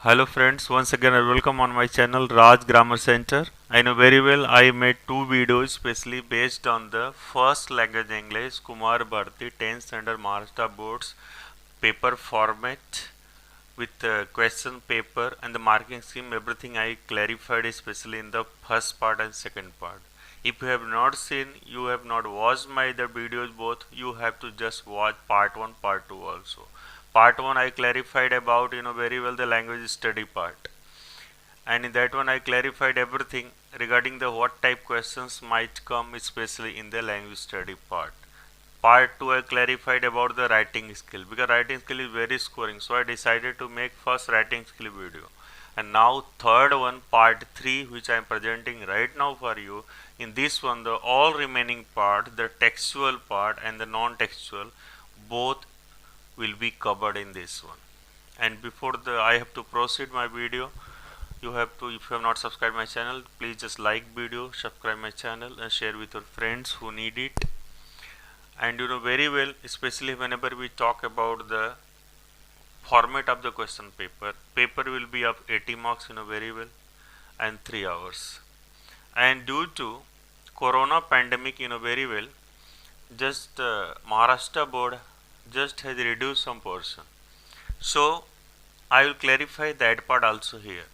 Hello friends, once again I welcome on my channel Raj Grammar Center. I know very well I made two videos specially based on the first language English Kumar Bharti 10th standard Maharashtra Board's paper format with the question paper and the marking scheme. Everything I clarified especially in the first part and second part. If you have not seen, you have not watched my the videos both, you have to just watch part 1 part 2 also. Part 1 I clarified about very well the language study part, and in that one I clarified everything regarding the what type questions might come especially in the language study part. Part 2 I clarified about the writing skill, because writing skill is very scoring, so I decided to make first writing skill video. And now third one, part 3, which I am presenting right now for you. In this one, the all remaining part, the textual part and the non-textual, both will be covered in this one. And before I have to proceed my video, you have to, if you have not subscribed my channel, please just like video, subscribe my channel and share with your friends who need it. And you know very well, especially whenever we talk about the format of the question paper will be of 80 marks, very well, and 3 hours. And due to corona pandemic, very well, just Maharashtra Board just has reduced some portion, so I will clarify that part also here.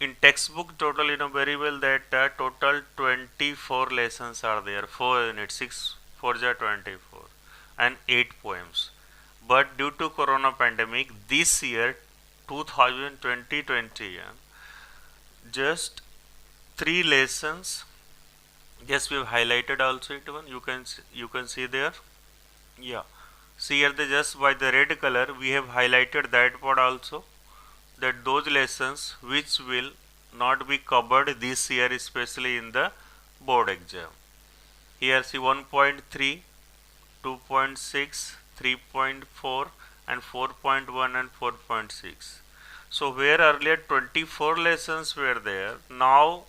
In textbook total, very well that total 24 lessons are there, 4 units, 6 4 24 and 8 poems. But due to corona pandemic, this year 2020 just 3 lessons. Yes, we have highlighted also it one, you can see there. Yeah, see here, the just by the red color we have highlighted that part also, that those lessons which will not be covered this year, especially in the board exam. Here see 1.3, 2.6, 3.4 and 4.1 and 4.6. So where earlier 24 lessons were there, now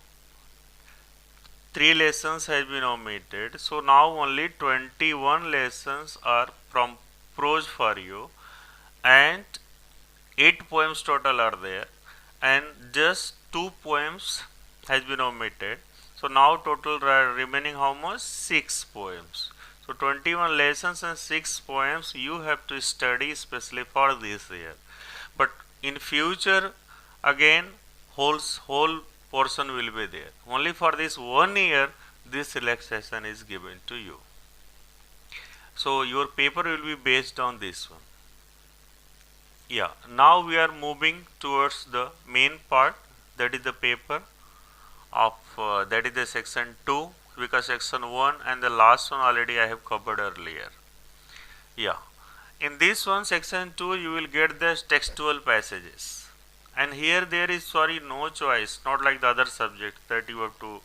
3 lessons has been omitted. So now only 21 lessons are from prose for you, and 8 poems total are there, and just 2 poems has been omitted. So now total remaining how much? 6 poems. So 21 lessons and 6 poems you have to study especially for this year. But in future again whole portion will be there. Only for this 1 year this relaxation is given to you. So your paper will be based on this one. Yeah, now we are moving towards the main part, that is the paper of that is the section 2, because section 1 and the last one already I have covered earlier. Yeah, in this one section 2 you will get the textual passages, and here there is no choice, not like the other subject that you have to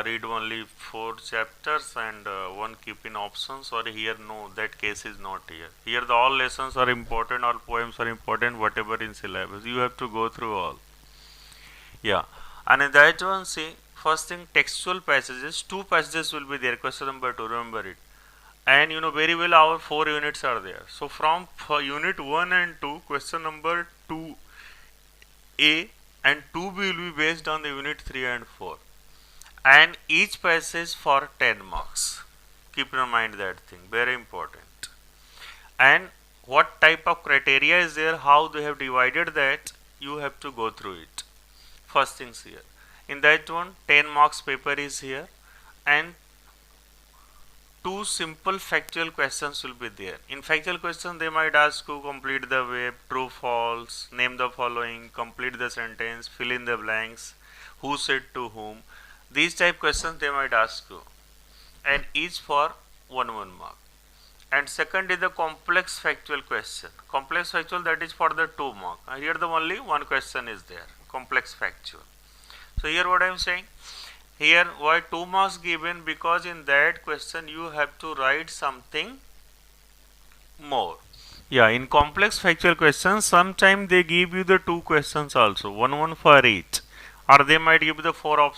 read only 4 chapters and one keep in options. Sorry, here no, that case is not here. Here the all lessons are important, all poems are important, whatever in syllabus you have to go through all. Yeah, and in that one, see, first thing, textual passages, 2 passages will be there, question number 2, remember it. And very well our 4 units are there. So from unit 1 and 2, question number 2A and 2B will be based on the unit 3 and 4. And each passage for 10 marks. Keep in mind that thing, very important. And what type of criteria is there, how they have divided that, you have to go through it. First things here, in that one 10 marks paper is here, and 2 simple factual questions will be there. In factual question they might ask you complete the verb, true false, name the following, complete the sentence, fill in the blanks, who said to whom. These type questions they might ask you, and each for 1 mark. And second is the complex factual question. Complex factual, that is for the 2 mark. Here the only one question is there, complex factual. So here what I am saying, here why 2 marks given, because in that question you have to write something more. Yeah, in complex factual questions sometimes they give you the 2 questions also, one for each, or they might give the 4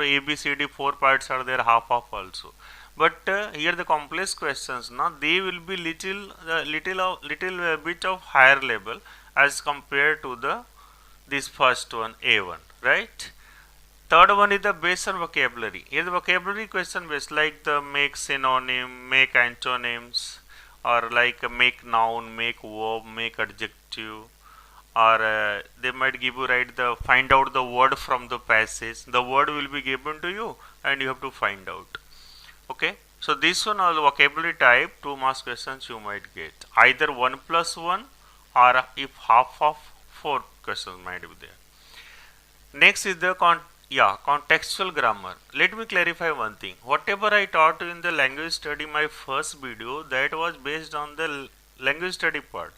A B C D, 4 parts are there, half also. But here the complex questions, now they will be little bit of higher level, as compared to the this first one A1, right? Third one is the based on vocabulary. Here the vocabulary question based, like the make synonym, make antonyms, or like make noun, make verb, make adjective, or they might give you right the find out the word from the passage. The word will be given to you and you have to find out. Okay, so this one all vocabulary type 2 marks questions you might get either 1 plus 1 or if half of 4 questions might be there. Next is the contextual grammar. Let me clarify one thing. Whatever I taught you in the language study, my first video, that was based on the language study part.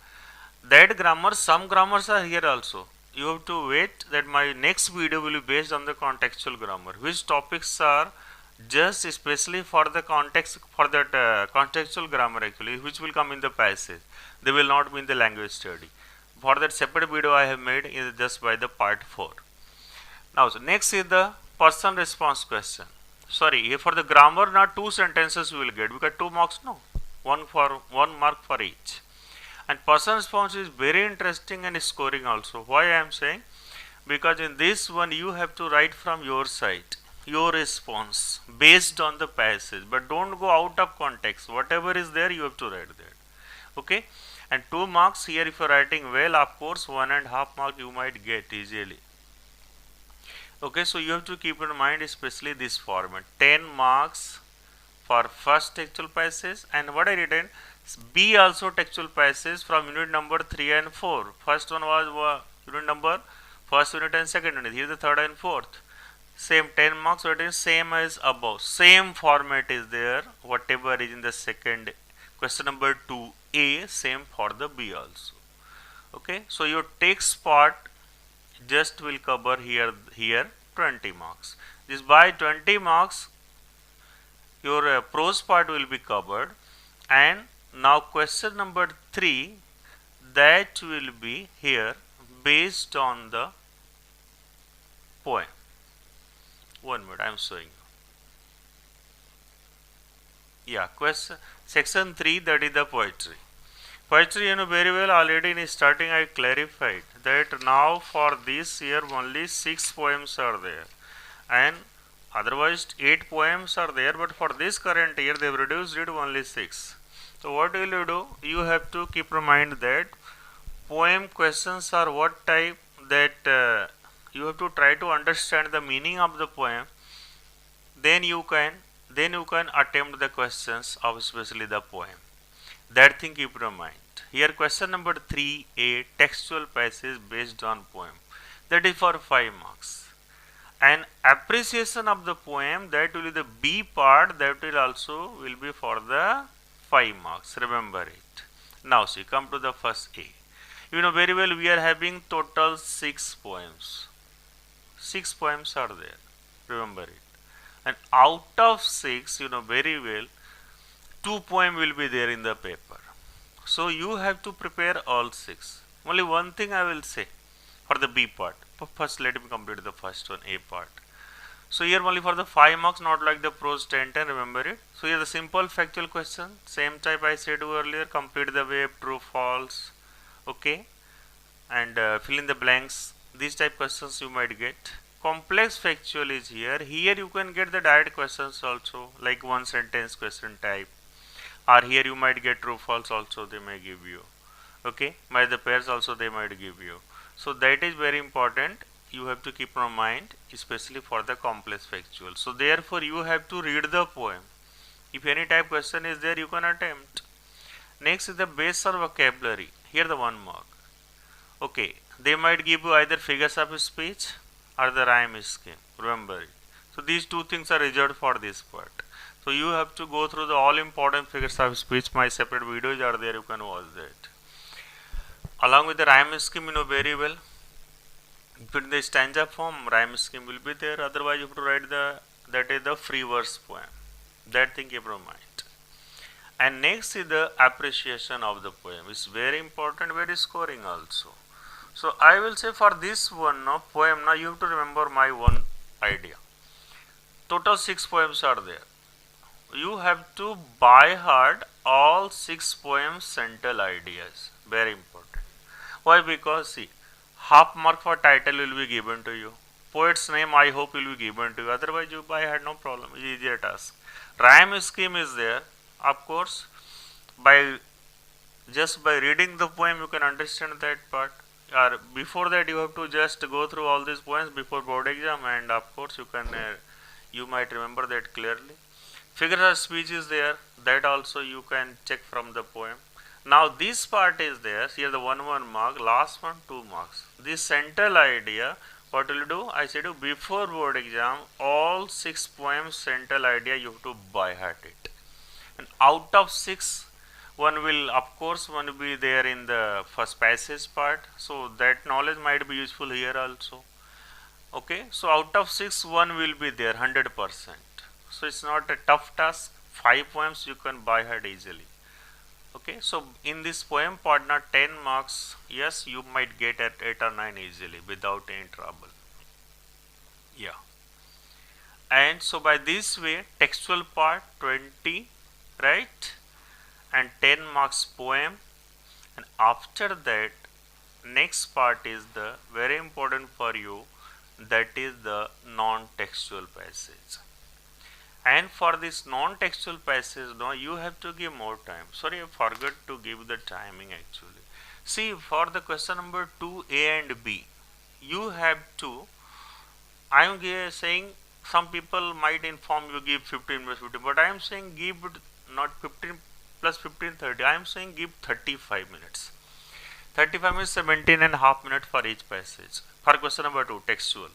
That grammar, some grammars are here also. You have to wait that my next video will be based on the contextual grammar. Which topics are just especially for the context, for that contextual grammar actually, which will come in the passage. They will not be in the language study. For that separate video I have made is just by the part 4. Now, so next is the person response question. Sorry, here for the grammar, not 2 sentences you will get because 2 marks, no, 1 mark for each. And person response is very interesting and scoring also. Why I am saying? Because in this one you have to write from your side, your response based on the passage, but don't go out of context. Whatever is there you have to write that. Okay, and 2 marks here if you are writing well, of course 1.5 mark you might get easily. Okay, so you have to keep in mind especially this format. 10 marks for first textual passage, and what I written B also textual passage from unit number 3 and 4. First one was unit number first unit and second unit. Here the third and fourth. Same 10 marks, so it is same as above. Same format is there. Whatever is in the second question number 2A, same for the B also. Okay, so your text part just will cover here 20 marks. This by 20 marks your prose part will be covered, and now question number 3, that will be here based on the poem. 1 minute, I am showing you. Yeah, question section 3, that is the poetry. Poetry, you know very well, already in starting I clarified that now for this year only 6 poems are there, and otherwise 8 poems are there, but for this current year they have reduced it to only 6. So what will you do? You have to keep in mind that poem questions are what type, that you have to try to understand the meaning of the poem. Then you can attempt the questions of especially the poem. That thing keep in mind. Here question number 3A, textual passage based on poem. That is for 5 marks. And appreciation of the poem, that will be the B part, that will also will be for the 5 marks. Remember it. Now see, come to the first A. You know very well we are having total 6 poems. 6 poems are there. Remember it. And out of 6, you know very well, 2 poems will be there in the paper. So you have to prepare all 6. Only one thing I will say for the B part. First let me complete the first one, A part. So here only for the 5 marks, not like the prose 10, remember it. So here the simple factual question, same type I said earlier, complete the web, true, false, okay, and fill in the blanks. These type questions you might get. Complex factual is here. Here you can get the direct questions also, like one sentence question type, or here you might get true, false also they may give you, okay, by the pairs also they might give you. So that is very important. You have to keep in mind, especially for the complex factual. So therefore you have to read the poem. If any type question is there, you can attempt. Next is the base or vocabulary. Here the 1 mark. Okay, they might give you either figures of speech or the rhyme scheme. Remember it. So these 2 things are reserved for this part. So you have to go through the all important figures of speech. My separate videos are there. You can watch that. Along with the rhyme scheme, you know very well. In the stanza form, rhyme scheme will be there. Otherwise, you have to write that is the free verse poem. That thing keep in mind. And next is the appreciation of the poem. It's very important, very scoring also. So I will say for this one poem, now you have to remember my one idea. Total 6 poems are there. You have to by heart all 6 poems central ideas. Very important. Why? Because see, half mark for title will be given to you. Poet's name I hope will be given to you. Otherwise you I had no problem. It's easier task. Rhyme scheme is there. Of course, by just by reading the poem you can understand that part. Or before that you have to just go through all these poems before board exam, and of course you can you might remember that clearly. Figure of speech is there, that also you can check from the poem. Now this part is there, here the 1 mark, last one 2 marks. This central idea, what will you do? I said you before board exam, all 6 poems central idea you have to by heart it. And out of 6, one will of course one will be there in the first passage part, so that knowledge might be useful here also. Okay, so out of 6, one will be there 100%. So it's not a tough task. 5 poems you can by heart easily. Okay, so in this poem part, not 10 marks, yes, you might get at 8 or 9 easily without any trouble. Yeah, and so by this way, textual part 20, right, and 10 marks poem, and after that, next part is the very important for you, that is the non-textual passage. And for this non-textual passage, no, you have to give more time. Sorry, I forgot to give the timing actually. See, for the question number 2A and B, you have to, I am saying some people might inform you give 15 plus 15, but I am saying give not 15 plus 15 30. I am saying give 35 minutes. 35 minutes, 17 and a half minutes for each passage. For question number 2, textual.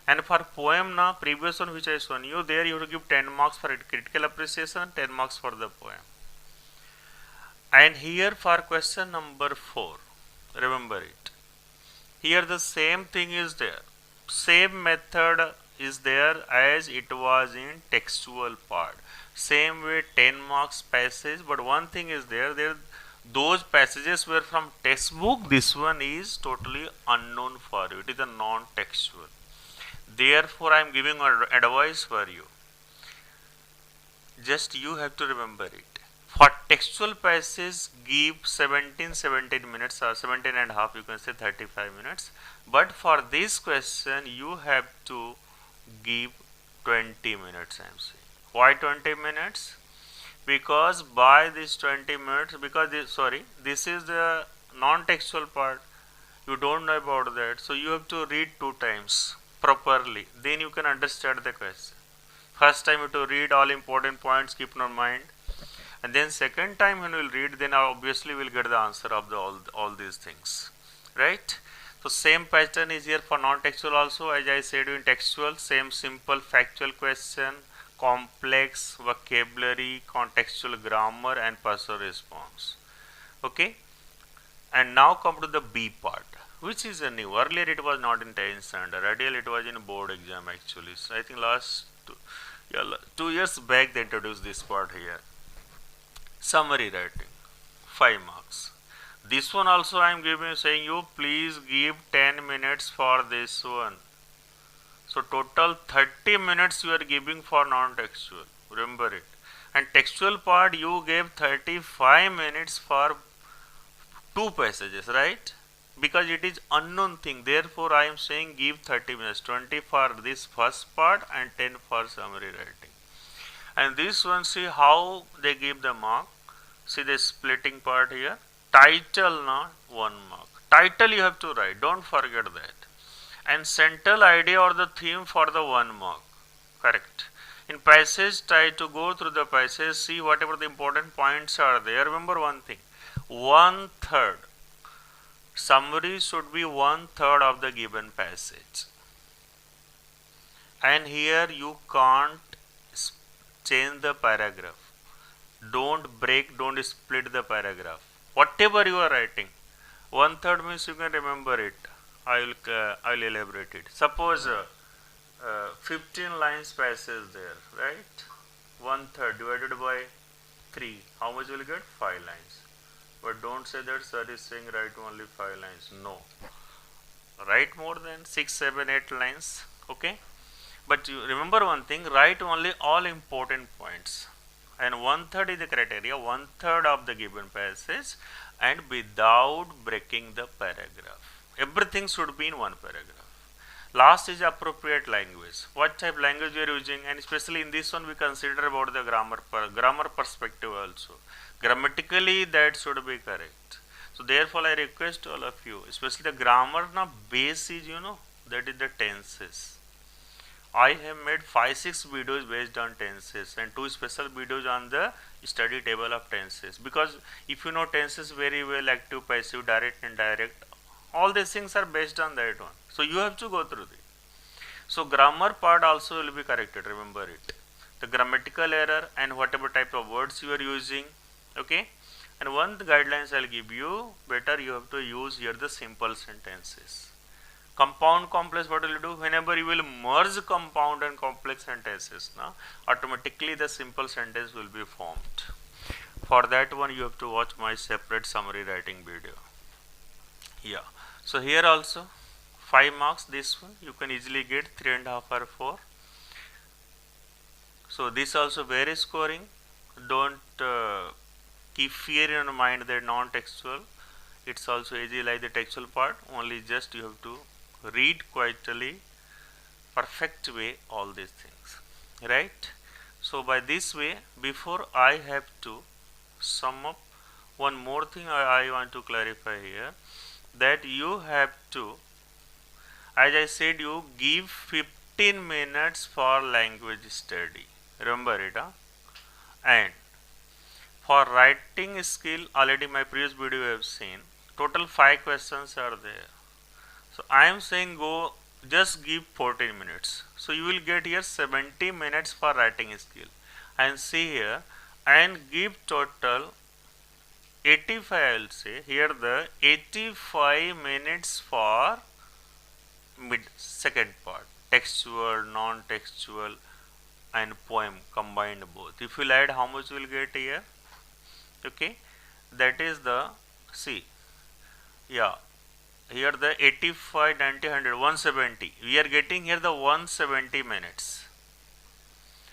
And for poem now, previous one which I shown you, there you have to give 10 marks for critical appreciation, 10 marks for the poem. And here for question number 4, remember it. Here the same thing is there. Same method is there as it was in textual part. Same way 10 marks passage, but one thing is there, those passages were from textbook, this one is totally unknown for you. It is a non-textual. Therefore, I am giving advice for you. Just you have to remember it. For textual passage, give 17 minutes or 17 and a half, you can say 35 minutes. But for this question, you have to give 20 minutes, I am saying. Why 20 minutes? Because by this 20 minutes, because this is the non-textual part, you don't know about that, so you have to read 2 times properly, then you can understand the question. First time you have to read all important points, keep in mind, and then second time when you will read, then obviously we will get the answer of all these things, right? So same pattern is here for non-textual also, as I said in textual, same simple factual question, complex vocabulary, contextual grammar, and personal response. Okay, and now come to the B part, which is a new. Earlier it was not in 10th standard. Earlier it was in board exam actually. So I think last 2 years back they introduced this part here. Summary writing, 5 marks. This one also I am giving, saying you please give 10 minutes for this one. So total 30 minutes you are giving for non-textual. Remember it. And textual part you gave 35 minutes for 2 passages, right? Because it is unknown thing, therefore I am saying give 30 minutes, 20 for this first part and 10 for summary writing. And this one, see how they give the mark. See the splitting part here. Title now 1 mark. Title you have to write, don't forget that. And central idea or the theme for the 1 mark. Correct. In passage, try to go through the passage, see whatever the important points are there. Remember one thing, 1/3. Summary should be 1/3 of the given passage. And here you can't change the paragraph. Don't break, don't split the paragraph. Whatever you are writing, 1/3 means you can remember it. I will elaborate it. Suppose 15 lines passage there, right? 1/3 divided by 3. How much will you get? 5 lines. But don't say that sir is saying write only 5 lines. No. Write more than 6, 7, 8 lines. Okay? But you remember one thing, write only all important points. And 1/3 is the criteria, 1/3 of the given passage. and without breaking the paragraph. Everything should be in one paragraph. Last is appropriate language. What type language we are using, and especially in this one we consider about the grammar perspective also. Grammatically that should be correct. So therefore I request all of you, especially the grammar na base is, that is the tenses. I have made 5-6 videos based on tenses and 2 special videos on the study table of tenses, because if you know tenses very well, active, passive, direct, indirect, all these things are based on that one. So you have to go through it. So grammar part also will be corrected, remember it. The grammatical error and whatever type of words you are using, okay. And one guidelines I'll give you, better you have to use here the simple sentences. Compound complex, what will you do? Whenever you will merge compound and complex sentences, automatically the simple sentence will be formed. For that one you have to watch my separate summary writing video. Yeah. So here also 5 marks, this one you can easily get 3.5 or 4. So this also very scoring. Don't keep fear in your mind that non-textual. It's also easy like the textual part. Only just you have to read quietly, perfect way all these things, right? So by this way, before I have to sum up, one more thing I want to clarify here, that you have to, as I said, you give 15 minutes for language study, remember it, and for writing skill, already my previous video you have seen, total 5 questions are there. So I am saying go just give 14 minutes. So you will get here 70 minutes for writing skill, and see here and give total 85. I will say here the 85 minutes for second part, textual, non-textual and poem combined both. If you add, how much you will get here? Okay, that is the, see, yeah, here the 85, 90, 100, 170. We are getting here the 170 minutes.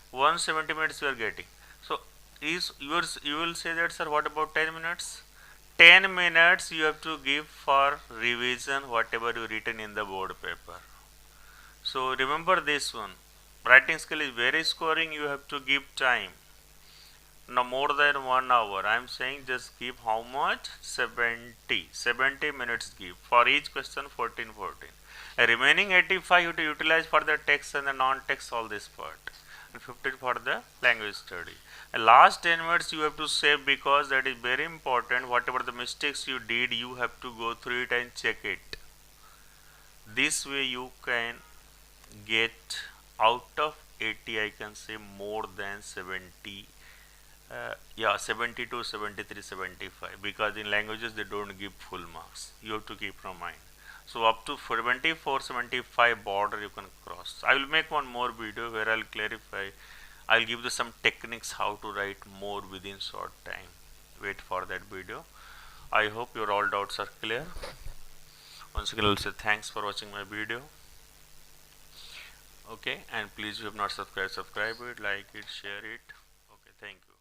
170 minutes we are getting. So is yours, you will say that, sir, what about 10 minutes? 10 minutes you have to give for revision whatever you written in the board paper. So remember this one. Writing skill is very scoring. You have to give time. No more than 1 hour. I am saying just give how much? 70 minutes give. For each question 14. A remaining 85 you have to utilize for the text and the non-text, all this part. And 15 for the language study. And last 10 minutes you have to save, because that is very important. Whatever the mistakes you did, you have to go through it and check it. This way you can get out of 80, I can say more than 70. 70 to 73, 75, because in languages they don't give full marks. You have to keep in mind. So up to 74, 75 border you can cross. I will make one more video where I will clarify. I will give you some techniques how to write more within short time. Wait for that video. I hope your all doubts are clear. Once again I will say thanks for watching my video. Okay, and please, if you have not subscribed, subscribe it, like it, share it. Okay, thank you.